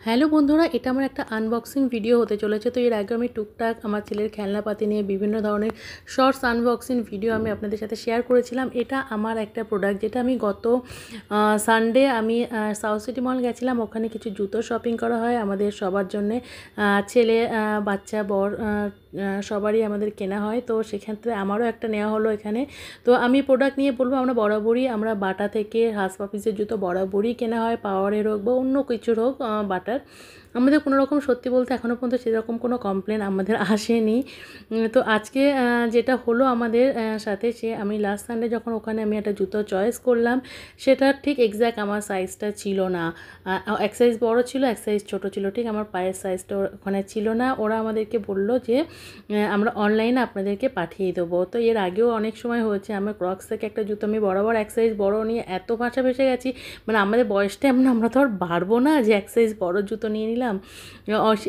Hello বন্ধুরা, এটা আমার একটা আনবক্সিং ভিডিও হতে চলেছে। তো এর আগে আমি টুকটাক আমার ছেলের খেলনাপাতি নিয়ে বিভিন্ন ধরনের শর্টস আনবক্সিং ভিডিও আমি আপনাদের সাথে শেয়ার করেছিলাম। এটা আমার একটা প্রোডাক্ট, যেটা আমি গত সানডে আমি সাউথ সিটি মল গেছিলাম। ওখানে কিছু জুতো শপিং করা হয় আমাদের সবার জন্যে, ছেলে বাচ্চা বর সবারই আমাদের কেনা হয়। তো সেক্ষেত্রে আমারও একটা নেওয়া হলো এখানে। তো আমি প্রোডাক্ট নিয়ে বলবো, আমরা বাটা থেকে হাসপা পিসের জুতো বরাবরই কেনা হয়, পাওয়ারের হোক বা অন্য কিছুর হোক বাটার। আমাদের কোনো রকম সত্যি বলতে এখনও পর্যন্ত সেরকম কোনো কমপ্লেন আমাদের আসেনি। তো আজকে যেটা হলো আমাদের সাথে, আমি লাস্ট সানডে যখন ওখানে আমি একটা জুতো চয়েস করলাম, সেটা ঠিক এক্স্যাক্ট আমার সাইজটা ছিল না। এক সাইজ বড় ছিল, এক সাইজ ছোটো ছিল, ঠিক আমার পায়ের সাইজটা ওখানে ছিল না। ওরা আমাদেরকে বললো যে আমরা অনলাইনে আপনাদেরকে পাঠিয়ে দেবো। তো এর আগেও অনেক সময় হয়েছে, আমার ক্রক্স থেকে একটা জুতো আমি বরাবর এক সাইজ বড় নিয়ে এত ভাষা ভেসে গেছি, মানে আমাদের বয়সটা এমন, আমরা তো আর পারবো না যে এক সাইজ বড় জুতো নিয়ে নিলাম।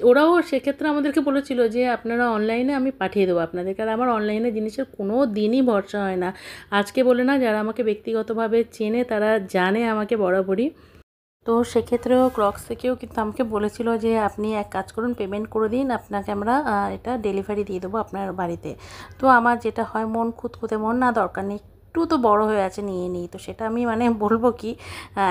ওরাও সেক্ষেত্রে আমাদেরকে বলেছিল যে আপনারা অনলাইনে আমি পাঠিয়ে দেবো আপনাদেরকে। আর আমার অনলাইনে জিনিসের কোনো দিনই ভরসা হয় না। আজকে বলে না, যারা আমাকে ব্যক্তিগতভাবে চেনে তারা জানে আমাকে বরাবরই। তো সেক্ষেত্রেও ক্রক্স থেকেও কিন্তু আমাকে বলেছিল যে আপনি এক কাজ করুন, পেমেন্ট করে দিন, আপনাকে আমরা এটা ডেলিভারি দিয়ে দেবো আপনার বাড়িতে। তো আমার যেটা হয়, মন খুঁতখুঁতে মন, না দরকার নেই, একটু তো বড় হয়ে আছে, নিয়ে নিই। তো সেটা আমি বলবো কি,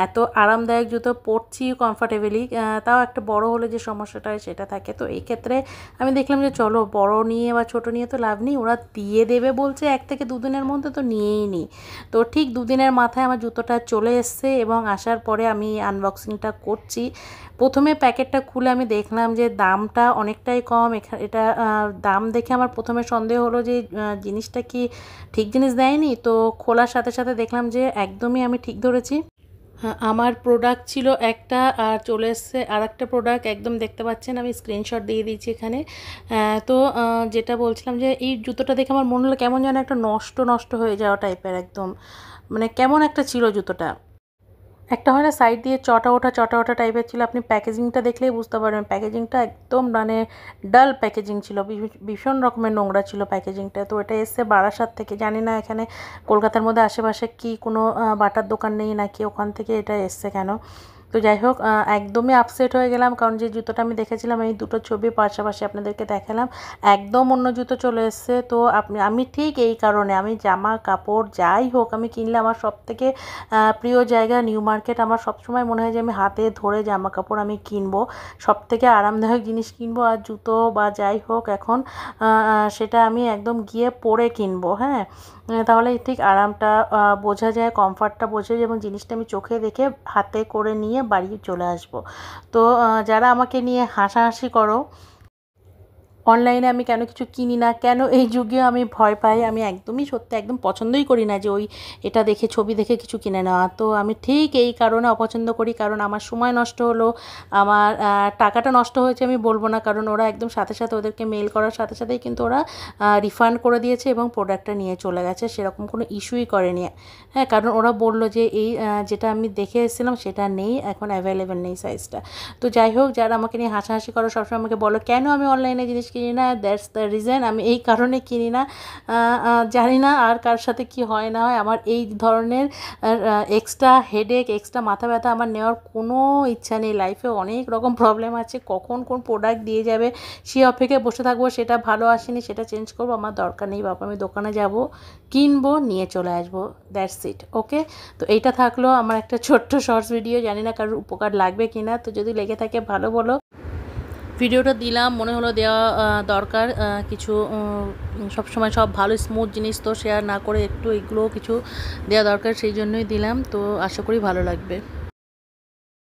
এত আরামদায়ক জুতো পরছি কমফর্টেবলি, তাও একটা বড় হলে যে সমস্যাটা হয় সেটা থাকে। তো এই ক্ষেত্রে আমি দেখলাম যে চলো, বড় নিয়ে বা ছোট নিয়ে তো লাভ নেই, ওরা দিয়ে দেবে বলছে 1 থেকে 2 দিনের মধ্যে, তো নিয়েই নিই। তো ঠিক 2 দিনের মাথায় আমার জুতোটা চলে এসছে, এবং আসার পরে আমি আনবক্সিংটা করছি। প্রথমে প্যাকেটটা খুলে আমি দেখলাম যে দামটা অনেকটাই কম। এটা দাম দেখে আমার প্রথমে সন্দেহ হলো যে জিনিসটা কি ঠিক জিনিস দেয়নি। তো খোলার সাথে সাথে দেখলাম যে একদমই আমি ঠিক ধরেছি। হ্যাঁ, আমার প্রোডাক্ট ছিল একটা, আর চলে এসছে আর একটা প্রোডাক্ট, একদম দেখতে পাচ্ছেন, আমি স্ক্রিনশট দিয়ে দিয়েছি এখানে। তো যেটা বলছিলাম যে এই জুতোটা দেখে আমার মনে হলো কেমন যেন একটা নষ্ট নষ্ট হয়ে যাওয়া টাইপের, একদম কেমন একটা ছিল জুতোটা। একটা হয় না সাইড দিয়ে চটা ওঠা টাইপের ছিল। আপনি প্যাকেজিংটা দেখলেই বুঝতে পারবেন, প্যাকেজিংটা একদম ডাল প্যাকেজিং ছিল, ভীষণ রকমের নোংরা ছিল প্যাকেজিংটা। তো এটা এসছে বারাসাত থেকে, জানি না এখানে কলকাতার মধ্যে আশেপাশে কি কোনো বাটার দোকান নেই নাকি, ওখান থেকে এটা এসছে কেন। তো যাই হোক, একদমই আপসেট হয়ে গেলাম, কারণ যে জুতোটা আমি দেখেছিলাম, এই দুটো ছবি পাশাপাশি আপনাদেরকে দেখালাম, একদম অন্য জুতো চলে এসছে। তো আমি ঠিক এই কারণে, আমি জামা কাপড় যাই হোক আমি কিনলে, আমার সবথেকে প্রিয় জায়গা নিউ মার্কেট। আমার সবসময় মনে হয় যে আমি হাতে ধরে জামা কাপড় আমি কিনবো, সবথেকে আরামদায়ক জিনিস কিনবো। আর জুতো বা যাই হোক এখন সেটা আমি একদম গিয়ে পরে কিনবো। হ্যাঁ, তাহলে ঠিক আরামটা বোঝা যায়, কমফর্টটা বোঝা যায়, এবং জিনিসটা আমি চোখে দেখে হাতে করে নিয়ে বাড়ি চলে আসবো। তো যারা আমাকে নিয়ে হাসাহাসি করো, অনলাইনে আমি কেন কিছু কিনি না, কেন এই যুগেও আমি ভয় পাই, আমি একদমই সত্যি একদম পছন্দই করি না যে এটা দেখে, ছবি দেখে কিছু কিনে নেওয়া। তো আমি ঠিক এই কারণে অপছন্দ করি, কারণ আমার সময় নষ্ট হলো, আমার টাকাটা নষ্ট হয়েছে আমি বলবো না, কারণ ওরা একদম সাথে সাথে, ওদেরকে মেল করার সাথে সাথেই কিন্তু ওরা রিফান্ড করে দিয়েছে এবং প্রোডাক্টটা নিয়ে চলে গেছে, সেরকম কোনো ইস্যুই করেনি। হ্যাঁ, কারণ ওরা বললো যে এই যেটা আমি দেখে এসেছিলাম সেটা নেই, এখন অ্যাভেলেবেল নেই সাইজটা। তো যাই হোক, যারা আমাকে নিয়ে হাসাহাসি করো, সবসময় আমাকে বলো কেন আমি অনলাইনে জিনিস কিনি না, দ্যাটস দ্য রিজন, আমি এই কারণে কিনি না। জানি না আর কার সাথে কি হয় না হয়, আমার এই ধরনের এক্সট্রা হেডেক, এক্সট্রা মাথা ব্যথা আমার নেওয়ার কোনো ইচ্ছা নেই। লাইফে অনেক রকম প্রবলেম আছে, কখন কোন প্রোডাক্ট দিয়ে যাবে সে অপেক্ষায় বসে থাকবো, সেটা ভালো আসেনি সেটা চেঞ্জ করবো, আমার দরকার নেই বাবা। আমি দোকানে যাব, কিনবো, নিয়ে চলে আসবো, দ্যাটস ইট। ওকে, তো এইটা থাকলো আমার একটা ছোট্ট শর্টস ভিডিও, জানি না কারোর উপকার লাগবে কি না। তো যদি লেগে থাকে ভালো বলো, ভিডিওটা দিলাম, মনে হলো দেওয়া দরকার। কিছু সবসময় সব ভালো স্মুথ জিনিস তো শেয়ার না করে একটু এগুলোও কিছু দেওয়া দরকার, সেই জন্যই দিলাম। তো আশা করি ভালো লাগবে।